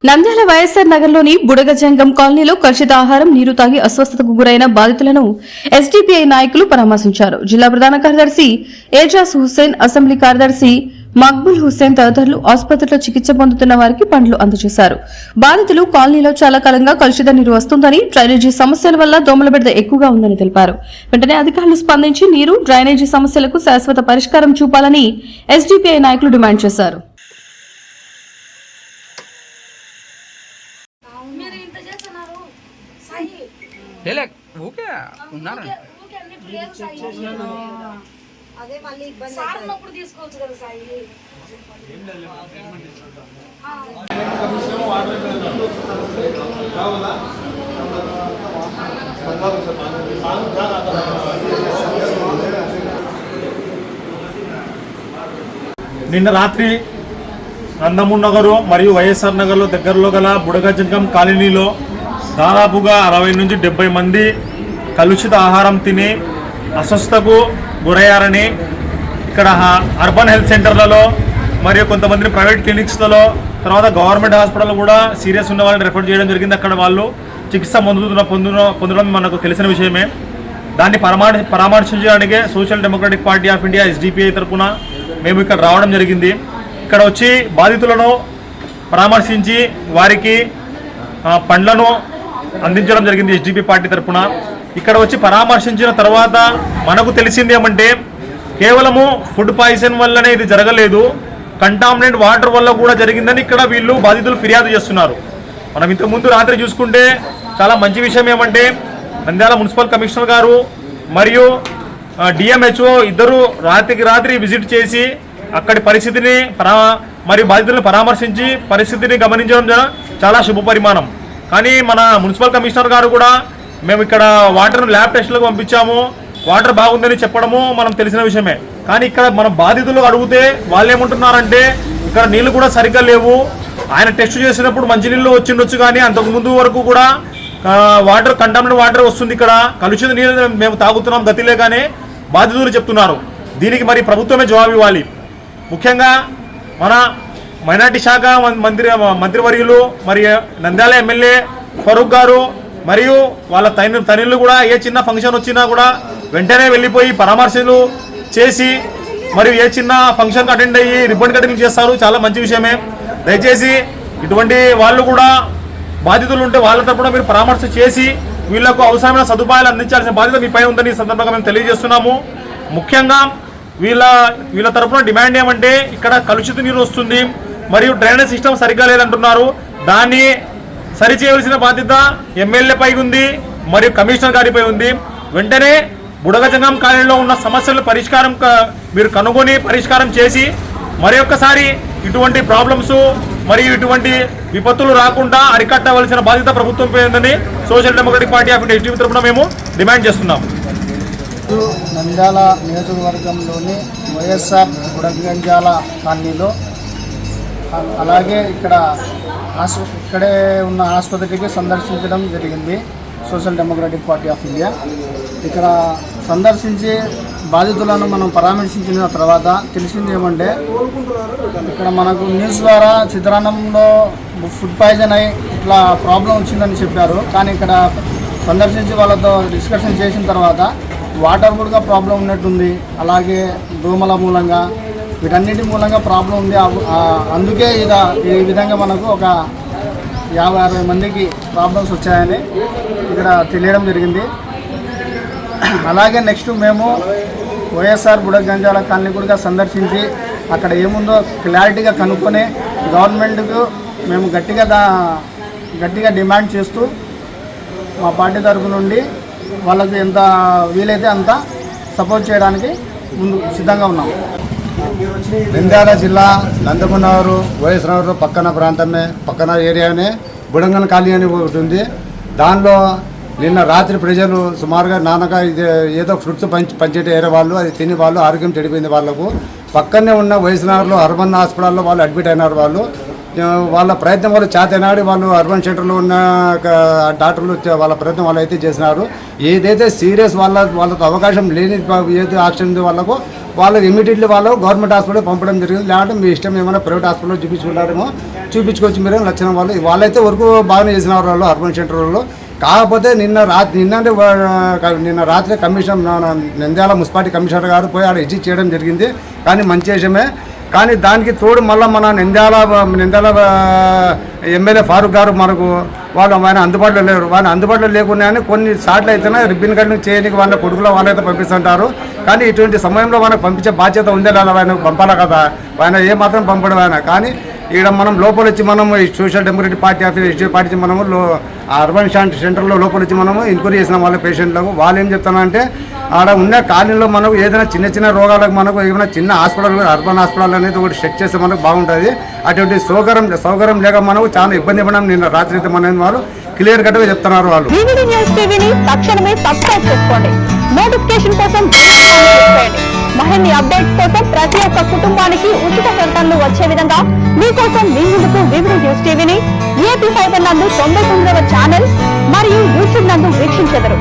నంద్యాల వైఎస్ఆర్ నగర్లోని బుడగజంగం కాలనీలో కలుషిత ఆహారం నీరు తాగి అస్వస్థతకు గురైన బాధితులను ఎస్డీపీఐ నాయకులు పరామర్శించారు. జిల్లా ప్రధాన కార్యదర్శి ఏజాజ్ హుస్సేన్, అసెంబ్లీ కార్యదర్శి మక్బుల్ హుస్సేన్ తదితరులు ఆసుపత్రిలో చికిత్స పొందుతున్న వారికి పండ్లు అందజేశారు. బాధితులు కాలనీలో చాలా కాలంగా కలుషిత నీరు వస్తుందని, డ్రైనేజీ సమస్యల వల్ల దోమల బెడద ఎక్కువగా ఉందని తెలిపారు. వెంటనే అధికారులు స్పందించి నీరు, డ్రైనేజీ సమస్యలకు శాశ్వత పరిష్కారం చూపాలని ఎస్డీపీఐ నాయకులు డిమాండ్ చేశారు. అదే మళ్ళీ ఇబ్బంది సార్ ఉన్నప్పుడు తీసుకోవచ్చు కదా సాయి. నిన్న రాత్రి నందమూర్ నగరు మరియు వైఎస్ఆర్ నగర్లో దగ్గరలో గల బుడగజంగం కాలనీలో దాదాపుగా 60 నుంచి 70 మంది కలుషిత ఆహారం తిని అస్వస్థతకు గురయ్యారని, ఇక్కడ అర్బన్ హెల్త్ సెంటర్లలో మరియు కొంతమంది ప్రైవేట్ క్లినిక్స్లలో, తర్వాత గవర్నమెంట్ హాస్పిటల్లో కూడా సీరియస్ ఉన్న వాళ్ళని రెఫర్ చేయడం జరిగింది. అక్కడ వాళ్ళు చికిత్స పొందడం మనకు తెలిసిన విషయమే. దాన్ని పరామర్శించడానికే సోషల్ డెమోక్రటిక్ పార్టీ ఆఫ్ ఇండియా ఎస్డీపీఐ తరఫున మేము ఇక్కడ రావడం జరిగింది. ఇక్కడ వచ్చి బాధితులను పరామర్శించి వారికి పండ్లను అందించడం జరిగింది ఎస్డీపీ పార్టీ తరఫున. ఇక్కడ వచ్చి పరామర్శించిన తర్వాత మనకు తెలిసింది ఏమంటే, కేవలము ఫుడ్ పాయిజన్ వల్లనే ఇది జరగలేదు, కంటామినేట్ వాటర్ వల్ల కూడా జరిగిందని ఇక్కడ వీళ్ళు బాధితులు ఫిర్యాదు చేస్తున్నారు. మనం ఇంతకుముందు రాత్రి చూసుకుంటే చాలా మంచి విషయం ఏమంటే, నంద్యాల మున్సిపల్ కమిషనర్ గారు మరియు డిఎంహెచ్ఓ ఇద్దరు రాత్రి విజిట్ చేసి అక్కడి పరిస్థితిని మరియు బాధితులను పరామర్శించి పరిస్థితిని గమనించడం చాలా శుభ పరిమాణం. కానీ మన మున్సిపల్ కమిషనర్ గారు కూడా మేము ఇక్కడ వాటర్ను ల్యాబ్ టెస్టులకు పంపించాము, వాటర్ బాగుందని చెప్పడము మనం తెలిసిన విషయమే. కానీ ఇక్కడ మన బాధితులు అడిగితే వాళ్ళు ఏమంటున్నారంటే, ఇక్కడ నీళ్లు కూడా సరిగ్గా లేవు, ఆయన టెస్ట్ చేసినప్పుడు మంచినీళ్ళు వచ్చిండొచ్చు కానీ అంతకుముందు వరకు కూడా వాటర్ కంటామినేట్ వాటర్ వస్తుంది, ఇక్కడ కలుషిత నీళ్ళు మేము తాగుతున్నాం గతిలే కానీ బాధితులు చెప్తున్నారు. దీనికి మరి ప్రభుత్వమే జవాబు ఇవ్వాలి. ముఖ్యంగా మన మైనార్టీ శాఖ మంత్రివర్యులు మరి నంద్యాల ఎమ్మెల్యే ఫరూక్ గారు మరియు వాళ్ళ తనయులు కూడా ఏ చిన్న ఫంక్షన్ వచ్చినా కూడా వెంటనే వెళ్ళిపోయి పరామర్శలు చేసి మరియు ఏ చిన్న ఫంక్షన్కి అటెండ్ అయ్యి రిబ్బన్ కటింగ్ చేస్తారు. చాలా మంచి విషయమే. దయచేసి ఇటువంటి వాళ్ళు కూడా బాధితులు ఉంటే వాళ్ళ తరపున మీరు పరామర్శ చేసి వీళ్లకు అవసరమైన సదుపాయాలు అందించాల్సిన బాధ్యత మీ పైన ఉందని ఈ సందర్భంగా మేము తెలియజేస్తున్నాము. ముఖ్యంగా వీళ్ళ తరపున డిమాండ్ ఏమంటే, ఇక్కడ కలుషిత నీరు వస్తుంది మరియు డ్రైనేజ్ సిస్టమ్ సరిగ్గా లేదంటున్నారు. దాన్ని సరిచేయవలసిన బాధ్యత ఎమ్మెల్యేపై ఉంది మరియు కమిషనర్ గారిపై ఉంది. వెంటనే బుడగజంగం కాలనీలో ఉన్న సమస్యల పరిష్కారం మీరు కనుగొని పరిష్కారం చేసి మరి ఒక్కసారి ఇటువంటి ప్రాబ్లమ్స్ మరియు ఇటువంటి విపత్తులు రాకుండా అరికట్టవలసిన బాధ్యత ప్రభుత్వంపై ఉందని social Democratic Party of India SDP తరఫున మేము డిమాండ్ చేస్తున్నాం. నంద్యాల నియోజకవర్గంలోని వైఎస్ఆర్ బుడగంజాల కాలనీలో, అలాగే ఇక్కడే ఉన్న ఆసుపత్రికి సందర్శించడం జరిగింది social Democratic Party of India. ఇక్కడ సందర్శించి బాధితులను మనం పరామర్శించిన తర్వాత తెలిసింది ఏమంటే, ఇక్కడ మనకు న్యూస్ ద్వారా చిత్రాన్నంలో ఫుడ్ పాయిజన్ అయి ఇట్లా ప్రాబ్లం వచ్చిందని చెప్పారు. కానీ ఇక్కడ సందర్శించి వాళ్ళతో డిస్కషన్ చేసిన తర్వాత వాటర్ కూడా ప్రాబ్లం ఉన్నట్టుంది, అలాగే దోమల మూలంగా వీటన్నిటి మూలంగా ప్రాబ్లం ఉంది. అందుకే ఈ విధంగా మనకు ఒక 50-60 మందికి ప్రాబ్లమ్స్ వచ్చాయని ఇక్కడ తెలియడం జరిగింది. అలాగే నెక్స్ట్ మేము వైఎస్ఆర్ బుడగంజాల కాలనీ కూడా సందర్శించి అక్కడ ఏముందో క్లారిటీగా కనుక్కొని గవర్నమెంట్కు మేము గట్టిగా డిమాండ్ చేస్తూ మా పార్టీ తరఫు నుండి వాళ్ళకి ఎంత వీలైతే అంత సపోర్ట్ చేయడానికి ముందు సిద్ధంగా ఉన్నాం. నంద్యాల జిల్లా నందమూర్ నగరు వైఎస్ నగర్ పక్కన ఏరియానే బుడంగం కాలనీ అని ఒకటి ఉంది. దానిలో నిన్న రాత్రి ప్రజలు సుమారుగా నాన్నగా ఏదో ఫ్రూట్స్ పంచేట ఏరే వాళ్ళు అది తిని వాళ్ళు ఆరోగ్యం చెడిపోయింది. వాళ్ళకు పక్కనే ఉన్న వైఎస్ నగర్లో అర్బన్ హాస్పిటల్లో వాళ్ళు అడ్మిట్ అయినారు. వాళ్ళ ప్రయత్నం వాళ్ళు చేతనాడి వాళ్ళు అర్బన్ సెంటర్లో ఉన్న డాక్టర్లు వాళ్ళ ప్రయత్నం వాళ్ళు అయితే చేసినారు. ఏదైతే సీరియస్ వాళ్ళతో అవకాశం లేని ఏదైతే ఆప్షన్ వాళ్ళకు వాళ్ళు ఇమీడియట్లీ వాళ్ళు గవర్నమెంట్ హాస్పిటల్ పంపడం జరిగింది. లేదంటే మీ ఇష్టం ఏమైనా ప్రైవేట్ హాస్పిటల్లో చూపించుకుంటారేమో చూపించుకోవచ్చు మీరు లక్షణం వాళ్ళు వాళ్ళైతే వరకు బాగానే చేసినారు వాళ్ళు అర్బన్ సెంటర్ వాళ్ళు. కాకపోతే నిన్న రాత్రి కమిషన్ నంద్యాల మున్సిపాలిటీ కమిషనర్ గారు పోయి ఆడ విజిట్ చేయడం జరిగింది. కానీ మంచి విషయమే. కానీ దానికి తోడు మళ్ళీ మన నంద్యాల ఎమ్మెల్యే ఫారూక్ గారు మనకు ఆయన అందుబాటులో లేరు. వాళ్ళు అందుబాటులో లేకుండా కొన్ని సార్లు అయితేనే రిబ్బన్ కటింగ్ చేయడానికి వాళ్ళ కొడుకులో వాళ్ళైతే పంపిస్తుంటారు. కానీ ఇటువంటి సమయంలో మనకు పంపించే బాధ్యత ఉందే లేదా ఆయన పంపాలా కదా, ఆయన ఏమాత్రం పంపడం ఆయన. కానీ ఇక్కడ మనం లోపల వచ్చి మనం social Democratic party office ST party మనము అర్బన్ సెంటర్లో లోపల వచ్చి మనము ఎంక్వైరీ చేసినాం వాళ్ళ పేషెంట్లకు. వాళ్ళు ఏం చెప్తానంటే ఆడ ఉన్న కాలనీలో మనకు ఏదైనా చిన్న రోగాలకు మనకు ఏమైనా చిన్న హాస్పిటల్ అర్బన్ హాస్పిటల్ అనేది ఒకటి చెక్ చేస్తే మనకు బాగుంటుంది. అటువంటి సౌకర్యం లేక మనకు చాలా ఇబ్బంది పడడం నిన్న రాత్రి అయితే మన వాళ్ళు క్లియర్ కట్గా చెప్తున్నారు వాళ్ళు. వివిడి న్యూస్ టీవీని తక్షణమే సబ్స్క్రైబ్ చేసుకోండి. నోటిఫికేషన్ కోసం మరిన్ని అప్డేట్స్ కోసం ప్రతి ఒక్క కుటుంబానికి ఉచిత ప్రకటనలు వచ్చే విధంగా మీకోసం మీ ముందుకు వివిడి న్యూస్ టీవీని ఏపీ ఫైబర్ నందు 99వ ఛానల్ మరియు యూట్యూబ్ నందు వీక్షించెదరు.